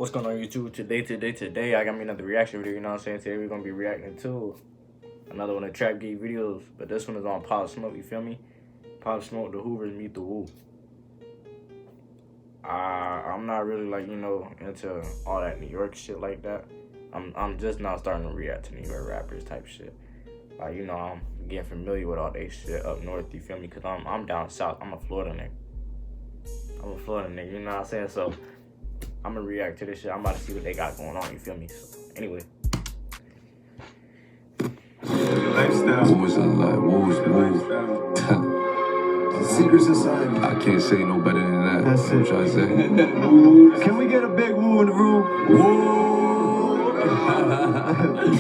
What's going on YouTube? Today, I got me another reaction video, you know what I'm saying? Today we're going to be reacting to another one of Trap Geek videos, but this one is on Pop Smoke, you feel me? Pop Smoke, the Hoovers meet the Woo. I'm not really like, you know, into all that New York shit like that. I'm just now starting to react to New York rappers type shit. Like, you know, I'm getting familiar with all they shit up north, you feel me? Cause I'm down south, I'm a Florida nigga, you know what I'm saying? So I'm gonna react to this shit. I'm about to see what they got going on, you feel me? So, anyway. Lifestyle. What was I like? What was Secret society. I can't say no better than that. That's what it. I'm trying to say. Can we get a big woo in the room? Woo!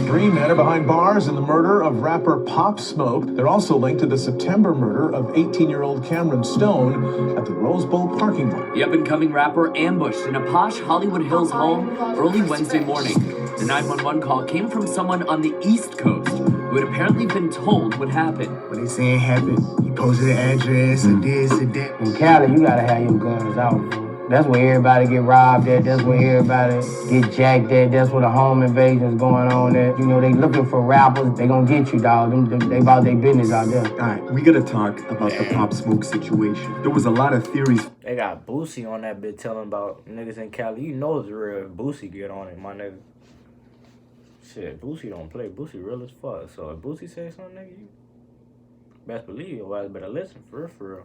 Three men are behind bars in the murder of rapper Pop Smoke. They're also linked to the September murder of 18-year-old Cameron Stone at the Rose Bowl parking lot. The up-and-coming rapper ambushed in a posh Hollywood Hills home early Wednesday morning. The 911 call came from someone on the East Coast who had apparently been told what happened. What they saying happened, he posted the address and this and that. In Cali, you gotta have your guns out, bro. That's where everybody get robbed at. That's where everybody get jacked at. That's where the home invasion's going on at. You know, they looking for rappers. They gonna get you, dog. They about their business out there. All right, we gotta talk about the Pop Smoke situation. There was a lot of theories. They got Boosie on that bit telling about niggas in Cali. You know it's real if Boosie get on it, my nigga. Shit, Boosie don't play. Boosie real as fuck. So if Boosie say something, nigga, you best believe your ass better listen, for real.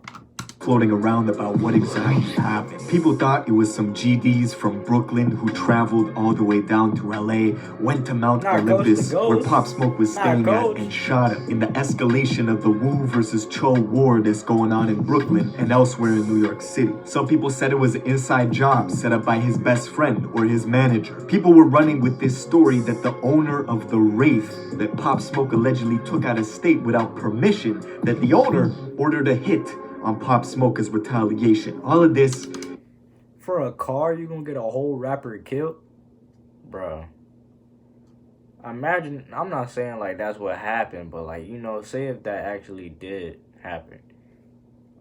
Floating around about what exactly happened. People thought it was some GDs from Brooklyn who traveled all the way down to LA, went to Mount Olympus, where Pop Smoke was staying at, and shot him. In the escalation of the Woo versus Cho war that's going on in Brooklyn and elsewhere in New York City. Some people said it was an inside job set up by his best friend or his manager. People were running with this story that the owner of the Wraith that Pop Smoke allegedly took out of state without permission, that the owner ordered a hit on Pop Smoke as retaliation. All of this for a car, you gonna get a whole rapper killed, bruh. Imagine, I'm not saying like that's what happened, but like, you know, say if that actually did happen,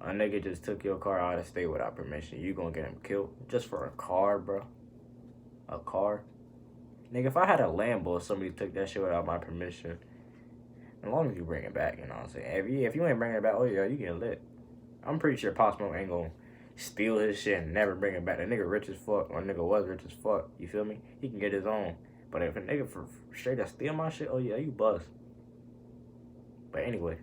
a nigga just took your car out of state without permission, you gonna get him killed just for a car, bruh. A car, nigga. If I had a Lambo, somebody took that shit without my permission, as long as you bring it back, you know what I'm saying. If you ain't bringing it back, oh yeah, you get lit. I'm pretty sure Pop Smoke ain't gonna steal his shit and never bring it back. The nigga rich as fuck, or nigga was rich as fuck, you feel me? He can get his own. But if a nigga for straight up steal my shit, oh yeah, you bust. But anyway.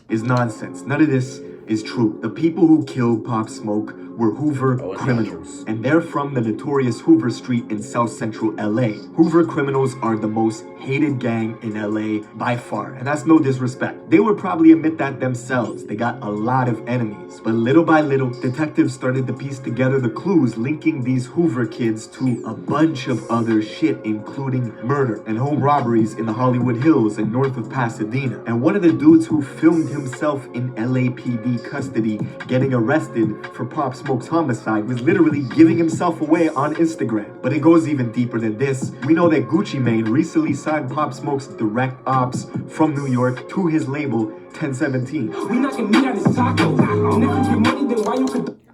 Is nonsense. None of this is true. The people who killed Pop Smoke were Hoover Criminals, and they're from the notorious Hoover Street in South Central LA. Hoover Criminals are the most hated gang in LA by far, and that's no disrespect. They would probably admit that themselves. They got a lot of enemies, but little by little, detectives started to piece together the clues linking these Hoover kids to a bunch of other shit, including murder and home robberies in the Hollywood Hills and north of Pasadena. And one of the dudes who filmed himself in LAPD custody getting arrested for Pop Smoke's homicide was literally giving himself away on Instagram. But it goes even deeper than this. We know that Gucci Mane recently signed Pop Smoke's direct ops from New York to his label 1017.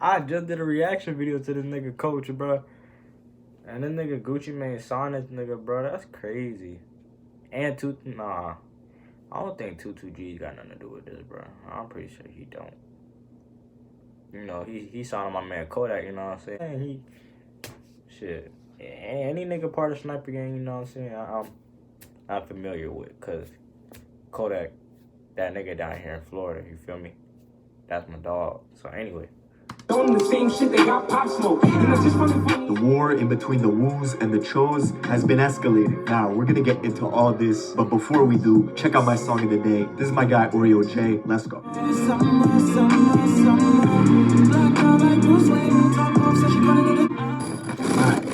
I just did a reaction video to this nigga Coach, bro. And this nigga Gucci Mane signed this nigga, bro. That's crazy. And nah. I don't think 22G's got nothing to do with this, bro. I'm pretty sure he don't. You know, he signed my man Kodak, you know what I'm saying? And shit. Any nigga part of Sniper Gang, you know what I'm saying? I'm familiar with, cause Kodak, that nigga down here in Florida, you feel me? That's my dog. So anyway. The war in between the Woos and the Chos has been escalating. Now, we're gonna get into all this, but before we do, check out my song of the day. This is my guy, Oreo J. Let's go.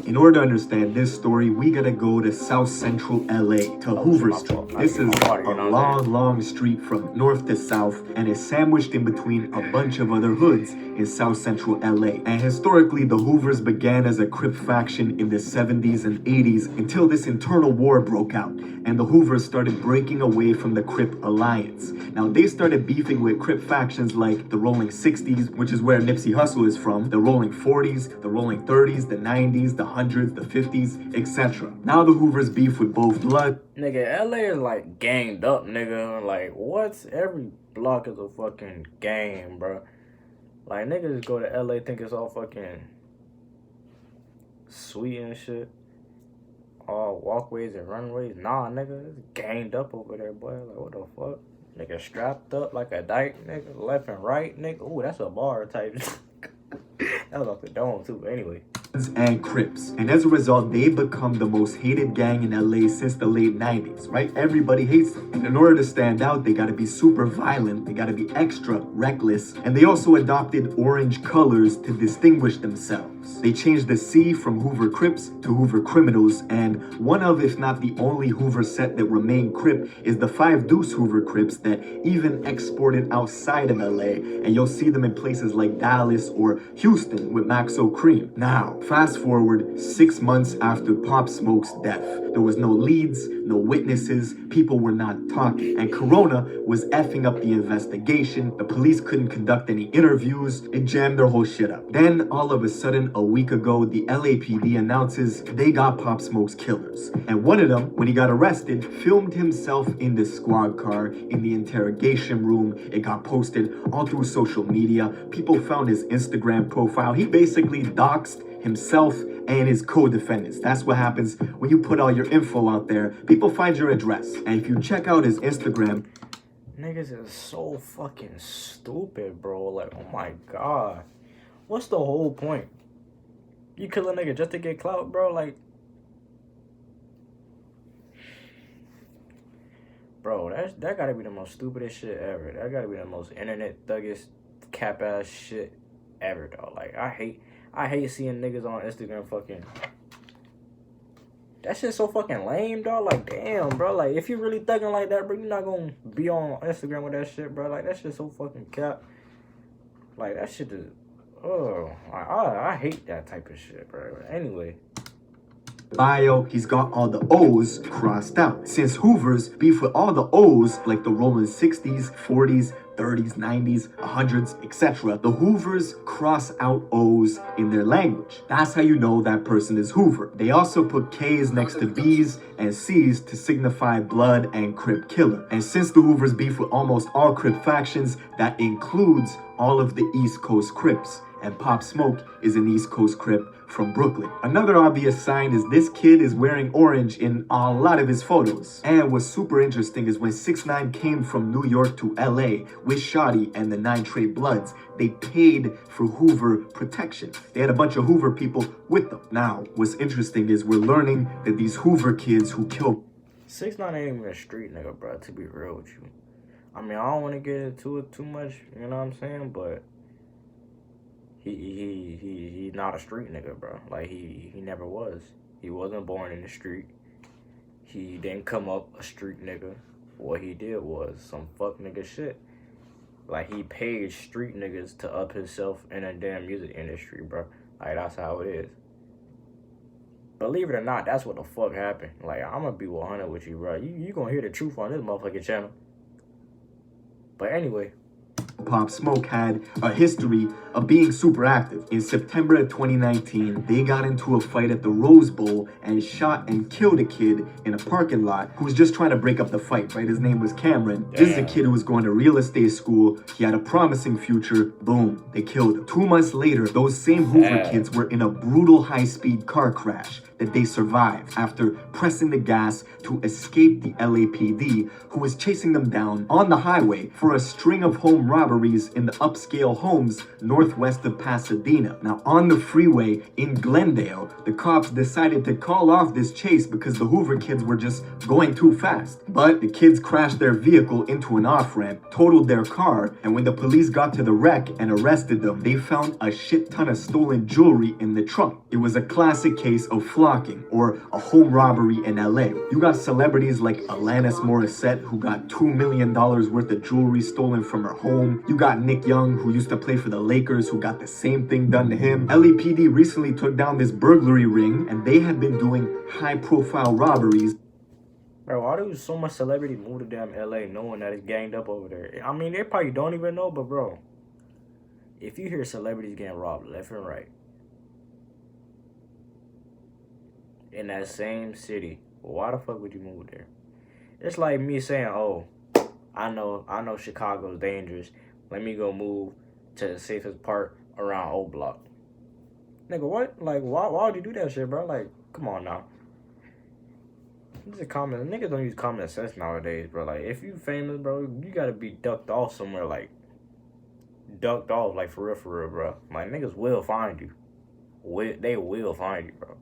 In order to understand this story, we gotta go to South Central LA, to Hoover Street. This is a long street from north to south, and is sandwiched in between a bunch of other hoods in South Central LA. And historically, the Hoovers began as a Crip faction in the 70s and 80s until this internal war broke out, and the Hoovers started breaking away from the Crip alliance. Now, they started beefing with Crip factions like the Rolling 60s, which is where Nipsey Hussle is from, the Rolling 40s, the Rolling 30s, the 90s, the 1800s, the 50s, etc. Now the Hoovers beef with both blood. Nigga, LA is like ganged up, nigga. Like, what's every block is a fucking gang, bro. Like, niggas go to LA think it's all fucking sweet and shit. All walkways and runways. Nah, nigga, it's ganged up over there, boy. Like, what the fuck? Nigga strapped up like a dyke, nigga. Left and right, nigga. Ooh, that's a bar type. That was off the dome, too. Anyway. And Crips. And as a result, they become the most hated gang in LA since the late 90s, right? Everybody hates them. And in order to stand out, they gotta be super violent, they gotta be extra reckless, and they also adopted orange colors to distinguish themselves. They changed the C from Hoover Crips to Hoover Criminals, and one of, if not the only Hoover set that remained Crip is the 5 Deuce Hoover Crips that even exported outside of LA, and you'll see them in places like Dallas or Houston with Maxo Cream. Now, fast forward 6 months after Pop Smoke's death. There was no leads, no witnesses, people were not talking, and Corona was effing up the investigation. The police couldn't conduct any interviews. It jammed their whole shit up. Then, all of a sudden, a week ago, the LAPD announces they got Pop Smoke's killers. And one of them, when he got arrested, filmed himself in the squad car in the interrogation room. It got posted all through social media. People found his Instagram profile. He basically doxed himself and his co-defendants. That's what happens when you put all your info out there. People find your address. And if you check out his Instagram, niggas is so fucking stupid, bro. Like, oh my god. What's the whole point? You kill a nigga just to get clout, bro? Like, bro, that gotta be the most stupidest shit ever. That gotta be the most internet thuggish cap ass shit ever, dog. Like, I hate seeing niggas on Instagram fucking. That shit's so fucking lame, dog. Like, damn, bro. Like, if you really thugging like that, bro, you're not gonna be on Instagram with that shit, bro. Like, that shit's so fucking cap. Like, that shit is. Oh, I hate that type of shit, bro. Anyway. Bio, he's got all the O's crossed out. Since Hoovers beef with all the O's, like the Roman 60s, 40s, 30s, 90s, 100s, etc., the Hoovers cross out O's in their language. That's how you know that person is Hoover. They also put K's next to B's and C's to signify blood and Crip killer. And since the Hoovers beef with almost all Crip factions, that includes all of the East Coast Crips. And Pop Smoke is an East Coast Crip from Brooklyn. Another obvious sign is this kid is wearing orange in a lot of his photos. And what's super interesting is when 6ix9ine came from New York to LA with Shotty and the 9 Trey Bloods, they paid for Hoover protection. They had a bunch of Hoover people with them. Now, what's interesting is we're learning that these Hoover kids who killed 6ix9ine ain't even a street nigga, bro, to be real with you. I mean, I don't want to get into it too much, you know what I'm saying? But He's not a street nigga, bro. Like, he never was. He wasn't born in the street. He didn't come up a street nigga. What he did was some fuck nigga shit. Like, he paid street niggas to up himself in a damn music industry, bro. Like, that's how it is. Believe it or not, that's what the fuck happened. Like, I'm gonna be 100 with you, bro. You gonna hear the truth on this motherfucking channel. But anyway. Pop Smoke had a history of being super active. In September of 2019, they got into a fight at the Rose Bowl and shot and killed a kid in a parking lot who was just trying to break up the fight, right? His name was Cameron. Damn. This is a kid who was going to real estate school. He had a promising future. Boom, they killed him. 2 months later, those same Hoover kids were in a brutal high-speed car crash that they survived after pressing the gas to escape the LAPD, who was chasing them down on the highway for a string of home robberies in the upscale homes northwest of Pasadena. Now, on the freeway in Glendale, the cops decided to call off this chase because the Hoover kids were just going too fast. But the kids crashed their vehicle into an off-ramp, totaled their car, and when the police got to the wreck and arrested them, they found a shit ton of stolen jewelry in the trunk. It was a classic case of flocking, or a home robbery in LA. You got celebrities like Alanis Morissette, who got $2 million worth of jewelry stolen from her home. You got Nick Young, who used to play for the Lakers, who got the same thing done to him. LAPD recently took down this burglary ring, and they have been doing high-profile robberies. Bro, why do so much celebrity move to damn LA knowing that it's ganged up over there? I mean, they probably don't even know, but bro, if you hear celebrities getting robbed left and right, in that same city, why the fuck would you move there? It's like me saying, oh, I know Chicago's dangerous. Let me go move to the safest part around O Block. Nigga, what? Like, why would you do that shit, bro? Like, come on now. This is common. Niggas don't use common sense nowadays, bro. Like, if you famous, bro, you gotta be ducked off somewhere, like, for real, bro. Like, niggas will find you. They will find you, bro.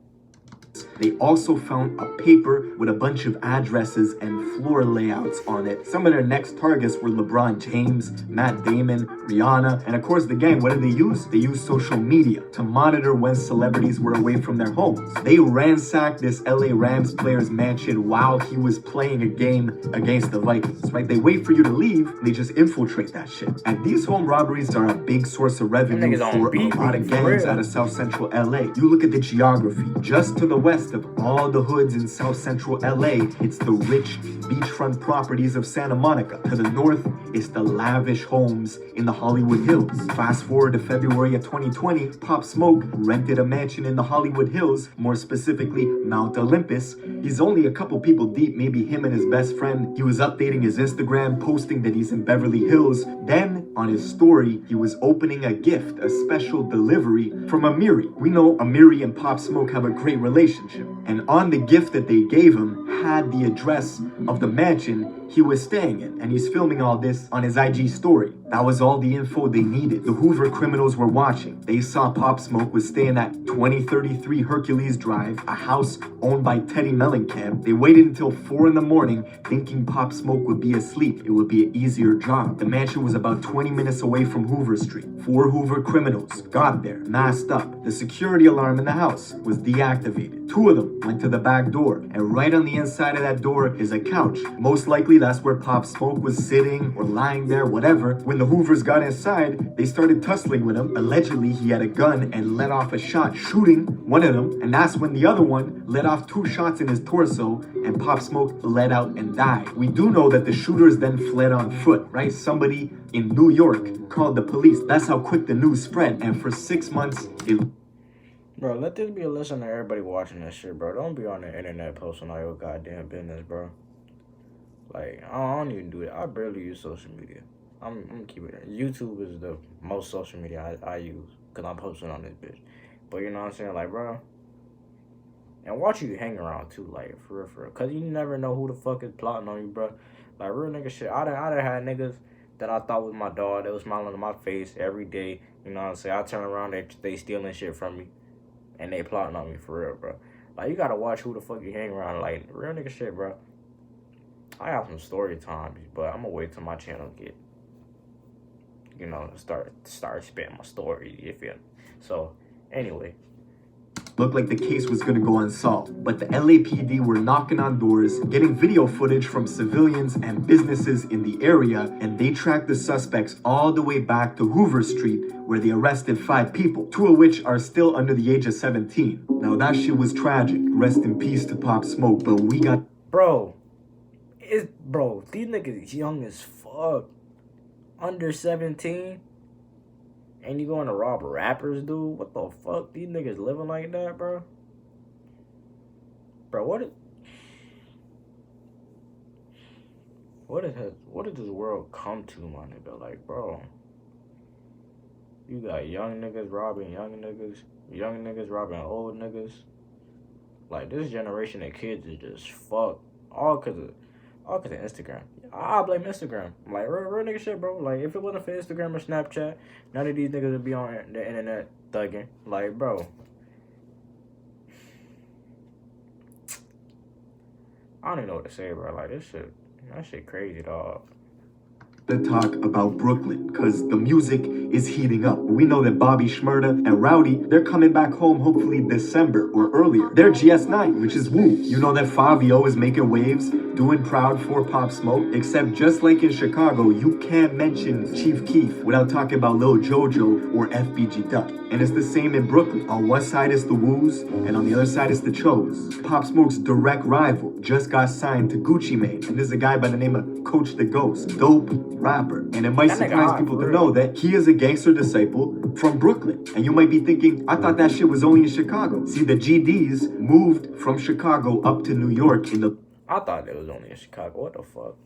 They also found a paper with a bunch of addresses and floor layouts on it. Some of their next targets were LeBron James, Matt Damon, Rihanna, and of course the gang. What did they use? They used social media to monitor when celebrities were away from their homes. They ransacked this LA Rams player's mansion while he was playing a game against the Vikings, right? They wait for you to leave, they just infiltrate that shit. And these home robberies are a big source of revenue for a lot of gangs out of South Central LA. You look at the geography. Just to the west of all the hoods in South Central LA, it's the rich beachfront properties of Santa Monica. To the north, it's the lavish homes in the Hollywood Hills. Fast forward to February of 2020, Pop Smoke rented a mansion in the Hollywood Hills, more specifically Mount Olympus. He's only a couple people deep, maybe him and his best friend. He was updating his Instagram, posting that he's in Beverly Hills. Then, on his story, he was opening a gift, a special delivery from Amiri. We know Amiri and Pop Smoke have a great relationship. And on the gift that they gave him had the address of the mansion he was staying in. And he's filming all this on his IG story. That was all the info they needed. The Hoover Criminals were watching. They saw Pop Smoke was staying at 2033 Hercules Drive, a house owned by Teddy Mellencamp. They waited until 4 in the morning, thinking Pop Smoke would be asleep. It would be an easier job. The mansion was about 20 minutes away from Hoover Street. 4 Hoover Criminals got there, masked up. The security alarm in the house was deactivated. 2 of them went to the back door, and right on the inside of that door is a couch. Most likely that's where Pop Smoke was sitting or lying there, whatever. When the Hoovers got inside, they started tussling with him. Allegedly, he had a gun and let off a shot, shooting one of them, and that's when the other one let off 2 shots in his torso, and Pop Smoke let out and died. We do know that the shooters then fled on foot, right? Somebody in New York called the police. That's how quick the news spread, and for 6 months, Bro, let this be a lesson to everybody watching this shit, bro. Don't be on the internet posting all your goddamn business, bro. Like, I don't even do it. I barely use social media. I'm gonna keep it there. YouTube is the most social media I use, because I'm posting on this bitch. But you know what I'm saying? Like, bro. And watch you hang around, too, like, for real. Because you never know who the fuck is plotting on you, bro. Like, real nigga shit. I done had niggas that I thought was my dog. They was smiling in my face every day. You know what I'm saying? I turn around, they stealing shit from me. And they plotting on me for real, bro. Like, you gotta watch who the fuck you hang around. Like, real nigga shit, bro. I have some story times, but I'm gonna wait till my channel get, you know, start spitting my story, you feel me? So, anyway. Looked like the case was gonna go unsolved, but the LAPD were knocking on doors, getting video footage from civilians and businesses in the area, and they tracked the suspects all the way back to Hoover Street, where they arrested 5 people, 2 of which are still under the age of 17. Now that shit was tragic. Rest in peace to Pop Smoke, but we got... Bro, these niggas young as fuck. Under 17? And you going to rob rappers, dude? What the fuck? These niggas living like that, bro? Bro, what did this world come to, my nigga? Like, bro, you got young niggas robbing young niggas robbing old niggas. Like, this generation of kids is just fucked. All cause of Instagram. I blame Instagram. Like, real nigga shit, bro. Like, if it wasn't for Instagram or Snapchat, none of these niggas would be on the internet thugging. Like, bro. I don't even know what to say, bro. Like, that shit crazy, dog. The talk about Brooklyn, because the music is heating up. We know that Bobby Shmurda and Rowdy, they're coming back home hopefully December or earlier. They're GS9, which is Woo. You know that Fabio is making waves, doing proud for Pop Smoke, except just like in Chicago, you can't mention Chief Keef without talking about Lil Jojo or FBG Duck. And it's the same in Brooklyn. On one side is the Woos, and on the other side is the Chos. Pop Smoke's direct rival just got signed to Gucci Mane, and there's a guy by the name of Coach the Ghost, dope rapper. And it might surprise people to know that he is a gangster disciple from Brooklyn. And you might be thinking, I thought that shit was only in Chicago. See, the GDs moved from Chicago up to New York in the... I thought it was only in Chicago. What the fuck?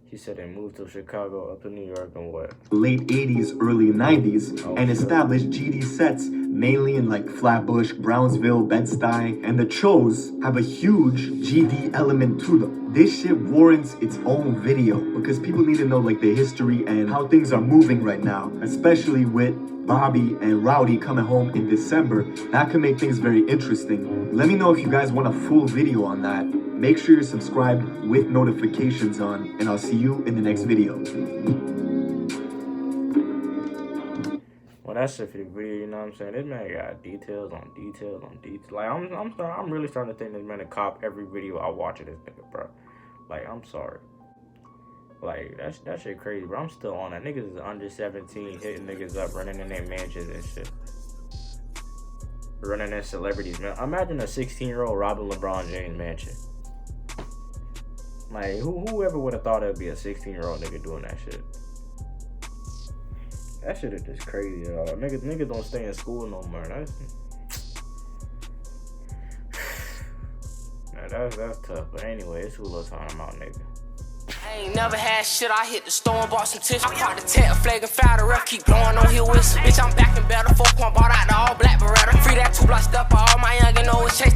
He said they moved to Chicago up to New York and what? Late 80s, early 90s, and established GD sets mainly in like Flatbush, Brownsville, Bed-Stuy, and the Chos have a huge GD element to them. This shit warrants its own video because people need to know like the history and how things are moving right now, especially with Bobby and Rowdy coming home in December. That can make things very interesting. Let me know if you guys want a full video on that. Make sure you're subscribed with notifications on, and I'll see you in the next video. Well, that's it for the video, you know what I'm saying? This man got details on details on details. Like, I'm really starting to think this man a cop every video I watch of this nigga, bro. Like, I'm sorry. Like, that shit crazy, bro. I'm still on that. Niggas is under 17, hitting niggas up, running in their mansions and shit. Running in celebrities, man. Imagine a 16-year-old robbing LeBron James' mansion. Like, whoever would have thought it would be a 16-year-old nigga doing that shit? That shit is just crazy, y'all. Niggas don't stay in school no more. That's tough. But anyway, it's Hulu time. I'm out, nigga. I ain't never had shit, I hit the store and bought some tissue. I caught the tail flag and fired her up, keep blowing on here whistle. Bitch, I'm back and better, 4 point bought out the all black Beretta. Free that 2 block stuff, all my youngin' know it's chase.